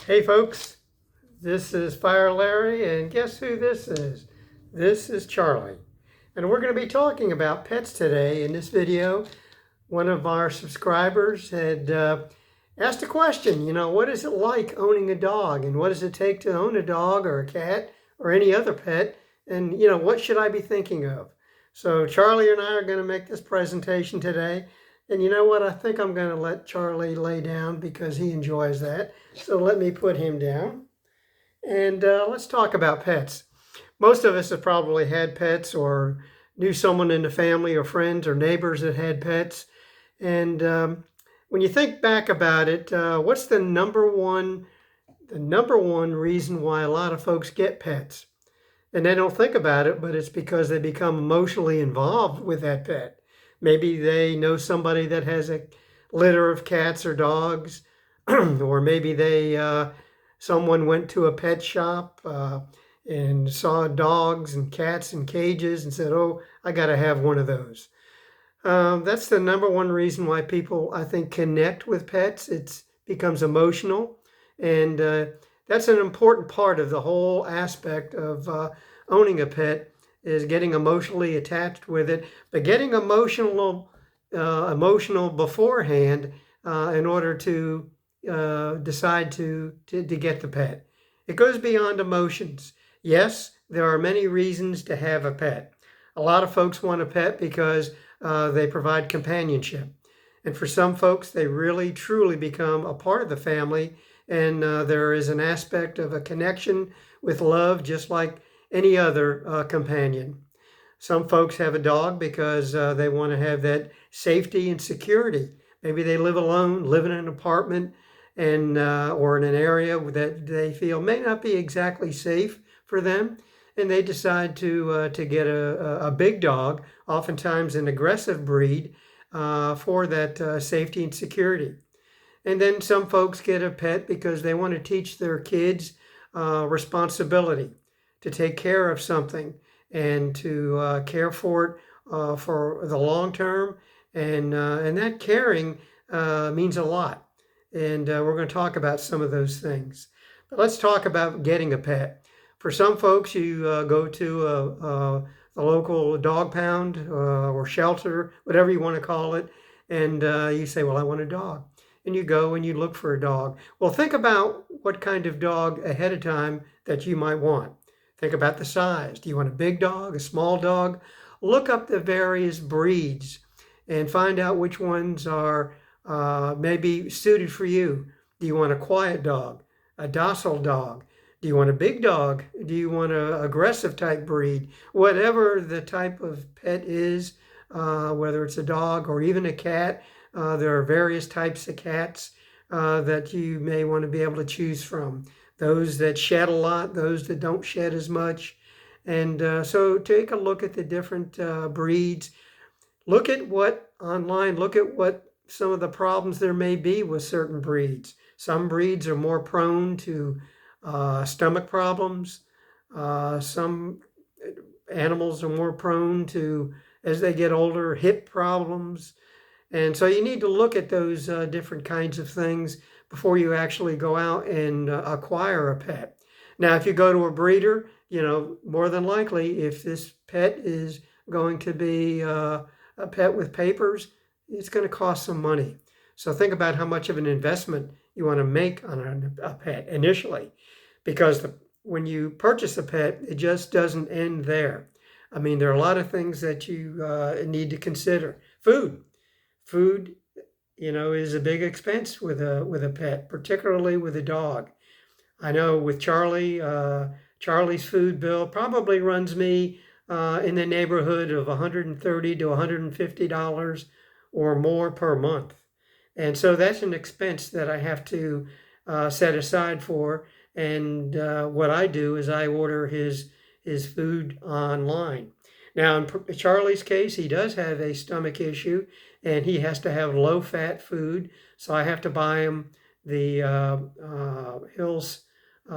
Hey folks, this is Fire Larry, and guess who this is? This is Charlie. And we're going to be talking about pets today. In this video, one of our subscribers had asked a question, what is it like owning a dog? And what does it take to own a dog or a cat or any other pet? And, what should I be thinking of? So Charlie and I are going to make this presentation today. And you know what? I think I'm going to let Charlie lay down because he enjoys that. So let me put him down. And let's talk about pets. Most of us have probably had pets or knew someone in the family or friends or neighbors that had pets. And when you think back about it, what's the number one reason why a lot of folks get pets? And they don't think about it, but it's because they become emotionally involved with that pet. Maybe they know somebody that has a litter of cats or dogs, or maybe someone went to a pet shop and saw dogs and cats in cages and said, "Oh, I got to have one of those." That's the number one reason why people, I think, connect with pets. It becomes emotional, and that's an important part of the whole aspect of owning a pet is getting emotionally attached with it, but getting emotional beforehand in order to decide to get the pet. It goes beyond emotions. Yes, there are many reasons to have a pet. A lot of folks want a pet because they provide companionship. And for some folks, they really truly become a part of the family. And there is an aspect of a connection with love, just like any other companion. Some folks have a dog because they want to have that safety and security. Maybe they live alone, live in an apartment, and or in an area that they feel may not be exactly safe for them, and they decide to get a big dog, oftentimes an aggressive breed, for that safety and security. And then some folks get a pet because they want to teach their kids responsibility, to take care of something and to care for it for the long term. And that caring means a lot. And we're going to talk about some of those things. But let's talk about getting a pet. For some folks, you go to a local dog pound or shelter, whatever you want to call it, and you say, "Well, I want a dog." And you go and you look for a dog. Well, think about what kind of dog ahead of time that you might want. Think about the size. Do you want a big dog, a small dog? Look up the various breeds and find out which ones are maybe suited for you. Do you want a quiet dog, a docile dog? Do you want a big dog? Do you want an aggressive type breed? Whatever the type of pet is, whether it's a dog or even a cat, there are various types of cats that you may want to be able to choose from. Those that shed a lot, those that don't shed as much. And so take a look at the different breeds. Look at what online, look at what some of the problems there may be with certain breeds. Some breeds are more prone to stomach problems. Some animals are more prone to, as they get older, hip problems. And so you need to look at those different kinds of things before you actually go out and acquire a pet. Now, if you go to a breeder, more than likely, if this pet is going to be a pet with papers, it's going to cost some money. So think about how much of an investment you want to make on a pet initially, because when you purchase a pet, it just doesn't end there. I mean, there are a lot of things that you need to consider. Food, is a big expense with a pet, particularly with a dog. I know with Charlie, Charlie's food bill probably runs me in the neighborhood of $130 to $150 or more per month. And so that's an expense that I have to set aside for. And what I do is I order his food online. Now, in Charlie's case, he does have a stomach issue, and he has to have low-fat food. So I have to buy him the Hill's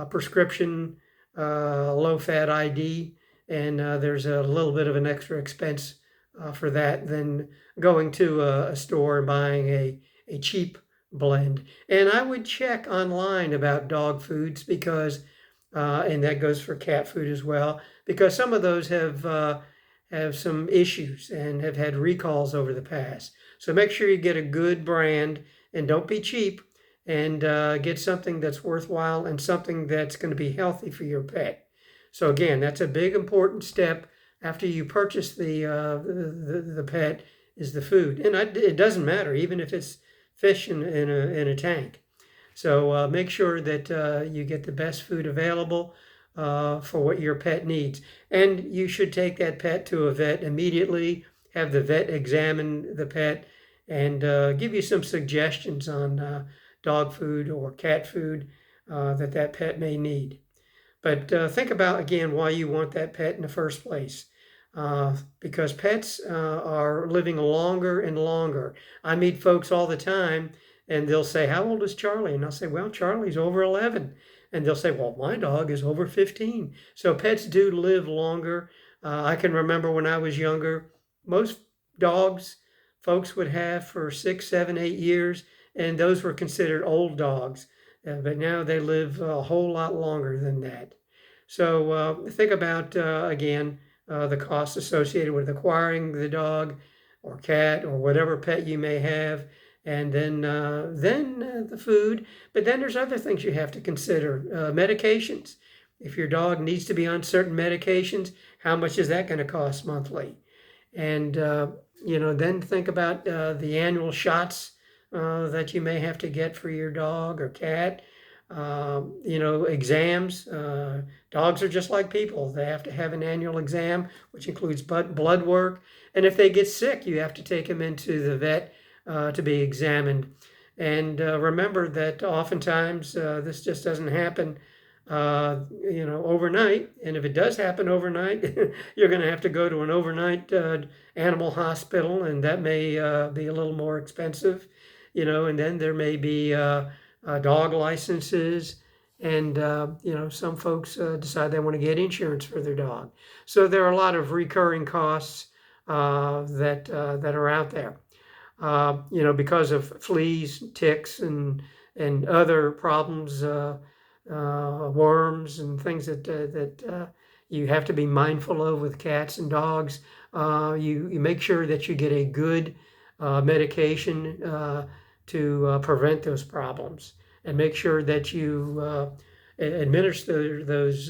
prescription low-fat ID, and there's a little bit of an extra expense for that than going to a store and buying a cheap blend. And I would check online about dog foods because, and that goes for cat food as well, because some of those have some issues and have had recalls over the past. So make sure you get a good brand and don't be cheap, and get something that's worthwhile and something that's going to be healthy for your pet. So again, that's a big important step after you purchase the pet, is the food. And it doesn't matter, even if it's fish in a tank. So make sure that you get the best food available for what your pet needs. And you should take that pet to a vet immediately, have the vet examine the pet, and give you some suggestions on dog food or cat food that pet may need. But think about, again, why you want that pet in the first place. Because pets are living longer and longer. I meet folks all the time and they'll say, "How old is Charlie?" And I'll say, "Well, Charlie's over 11." And they'll say, "Well, my dog is over 15." So pets do live longer. I can remember when I was younger, most dogs folks would have for 6, 7, 8 years, and those were considered old dogs. But now they live a whole lot longer than that. So think about, again, the costs associated with acquiring the dog or cat or whatever pet you may have, and then the food. But then there's other things you have to consider. Medications. If your dog needs to be on certain medications, how much is that going to cost monthly? And then think about the annual shots that you may have to get for your dog or cat. Exams. Dogs are just like people. They have to have an annual exam, which includes blood work. And if they get sick, you have to take them into the vet to be examined. And remember that oftentimes this just doesn't happen, overnight. And if it does happen overnight, you're going to have to go to an overnight animal hospital, and that may be a little more expensive, and then there may be dog licenses, and some folks decide they want to get insurance for their dog. So there are a lot of recurring costs that are out there, because of fleas, ticks, and other problems, worms and things that you have to be mindful of with cats and dogs. You make sure that you get a good medication to prevent those problems, and make sure that you administer those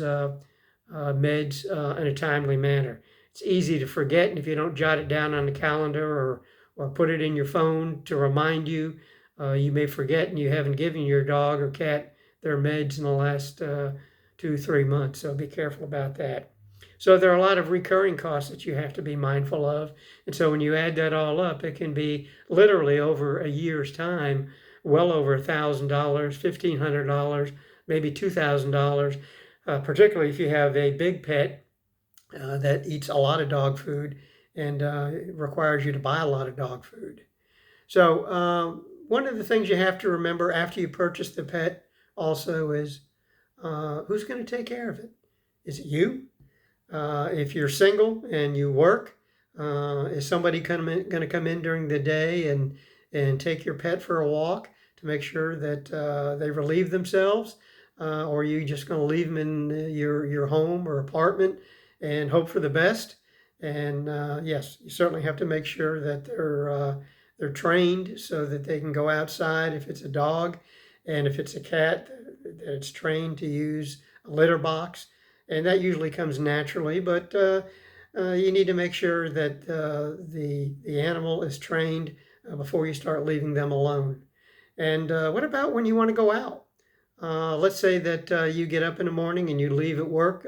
meds in a timely manner. It's easy to forget, and if you don't jot it down on the calendar or put it in your phone to remind you, you may forget, and you haven't given your dog or cat their meds in the last 2-3 months. So be careful about that. So there are a lot of recurring costs that you have to be mindful of. And so when you add that all up, it can be literally over a year's time, well over $1,000, $1,500, maybe $2,000, particularly if you have a big pet that eats a lot of dog food and requires you to buy a lot of dog food. So one of the things you have to remember after you purchase the pet also is who's going to take care of it? Is it you? If you're single and you work, is somebody going to come in during the day and take your pet for a walk to make sure that they relieve themselves? Or are you just going to leave them in your home or apartment and hope for the best? And yes, you certainly have to make sure that they're trained so that they can go outside if it's a dog, and if it's a cat, that it's trained to use a litter box. And that usually comes naturally, but you need to make sure that the animal is trained before you start leaving them alone. And what about when you want to go out? Let's say that you get up in the morning and you leave at work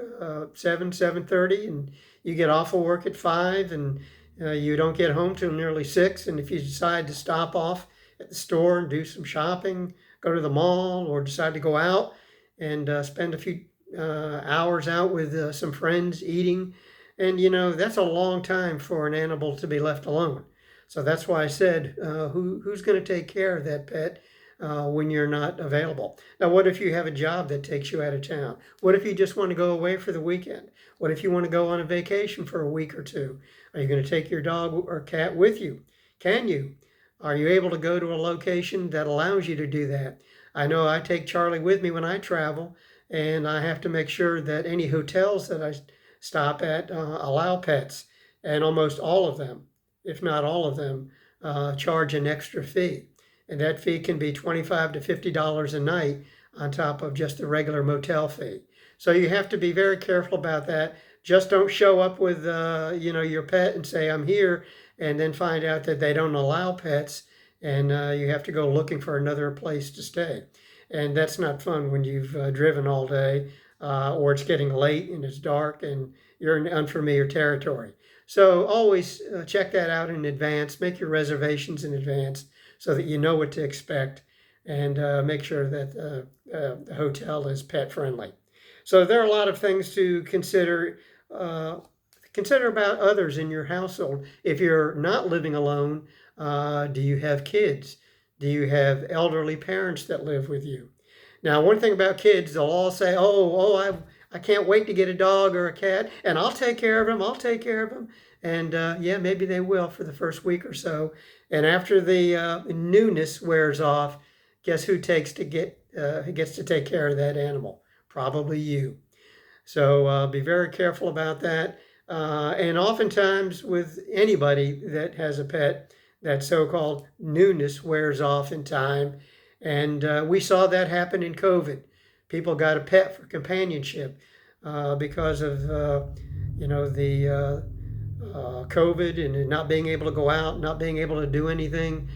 7:30, and you get off of work at 5, and you don't get home till nearly 6. And if you decide to stop off at the store and do some shopping, go to the mall, or decide to go out and spend a few hours out with some friends eating, and that's a long time for an animal to be left alone. So that's why I said, who's going to take care of that pet when you're not available? Now, what if you have a job that takes you out of town? What if you just want to go away for the weekend? What if you want to go on a vacation for a week or two? Are you going to take your dog or cat with you? Can you? Are you able to go to a location that allows you to do that? I know I take Charlie with me when I travel, and I have to make sure that any hotels that I stop at allow pets, and almost all of them, if not all of them, charge an extra fee. And that fee can be $25 to $50 a night on top of just the regular motel fee. So you have to be very careful about that. Just don't show up with your pet and say, I'm here, and then find out that they don't allow pets, and you have to go looking for another place to stay. And that's not fun when you've driven all day, or it's getting late and it's dark and you're in unfamiliar territory. So always check that out in advance. Make your reservations in advance so that you know what to expect, and make sure that the hotel is pet friendly. So there are a lot of things to consider. Consider about others in your household. If you're not living alone, do you have kids? Do you have elderly parents that live with you? Now, one thing about kids, they'll all say, I can't wait to get a dog or a cat, and I'll take care of them. I'll take care of them. And yeah, maybe they will for the first week or so. And after the newness wears off, guess who gets to take care of that animal? Probably you. So be very careful about that. And oftentimes with anybody that has a pet, that so-called newness wears off in time. And we saw that happen in COVID. People got a pet for companionship because of the COVID and not being able to go out, not being able to do anything.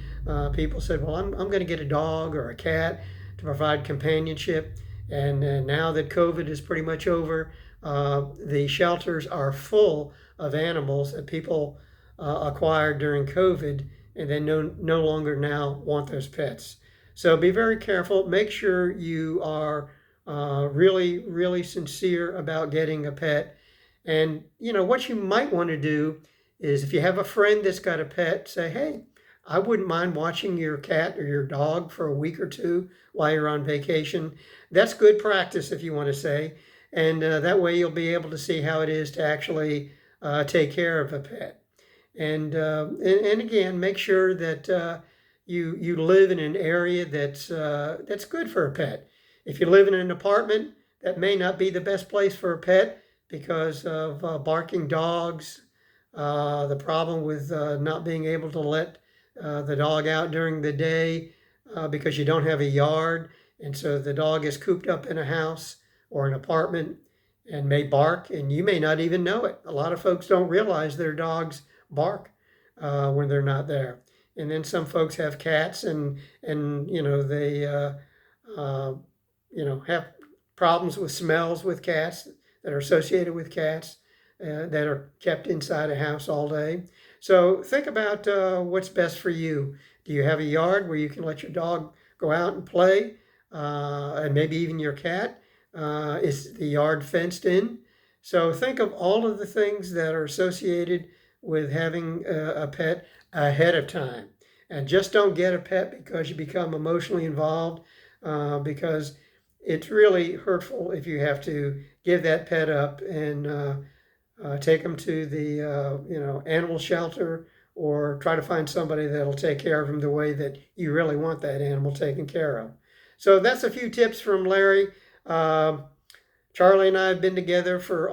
People said, well, I'm going to get a dog or a cat to provide companionship. And now that COVID is pretty much over, the shelters are full of animals that people acquired during COVID, and they no longer now want those pets. So be very careful. Make sure you are really, really sincere about getting a pet. And, what you might want to do is, if you have a friend that's got a pet, say, hey, I wouldn't mind watching your cat or your dog for a week or two while you're on vacation. That's good practice, if you want to say. And that way you'll be able to see how it is to actually take care of a pet. And again, make sure that you live in an area that's good for a pet. If you live in an apartment, that may not be the best place for a pet because of barking dogs, the problem with not being able to let the dog out during the day because you don't have a yard, and so the dog is cooped up in a house or an apartment and may bark, and you may not even know it. A lot of folks don't realize their dogs bark when they're not there. And then some folks have cats, and they have problems with smells with cats that are associated with cats that are kept inside a house all day. So think about what's best for you. Do you have a yard where you can let your dog go out and play, and maybe even your cat? Is the yard fenced in? So think of all of the things that are associated with having a pet ahead of time. And just don't get a pet because you become emotionally involved, because it's really hurtful if you have to give that pet up and take them to the animal shelter, or try to find somebody that'll take care of them the way that you really want that animal taken care of. So that's a few tips from Larry. Charlie and I have been together for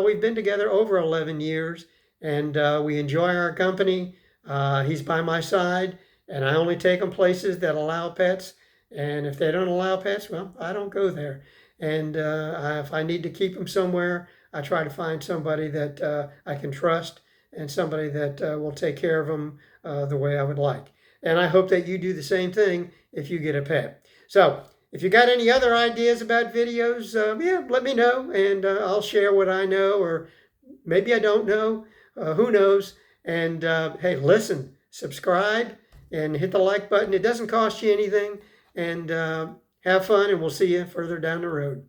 we've been together over 11 years, and we enjoy our company. He's by my side, and I only take him places that allow pets. And if they don't allow pets, well, I don't go there. And if I need to keep them somewhere, I try to find somebody that I can trust, and somebody that will take care of them the way I would like. And I hope that you do the same thing if you get a pet. So if you got any other ideas about videos, let me know, and I'll share what I know, or maybe I don't know. Who knows? And hey, listen, subscribe, and hit the like button. It doesn't cost you anything. And have fun, and we'll see you further down the road.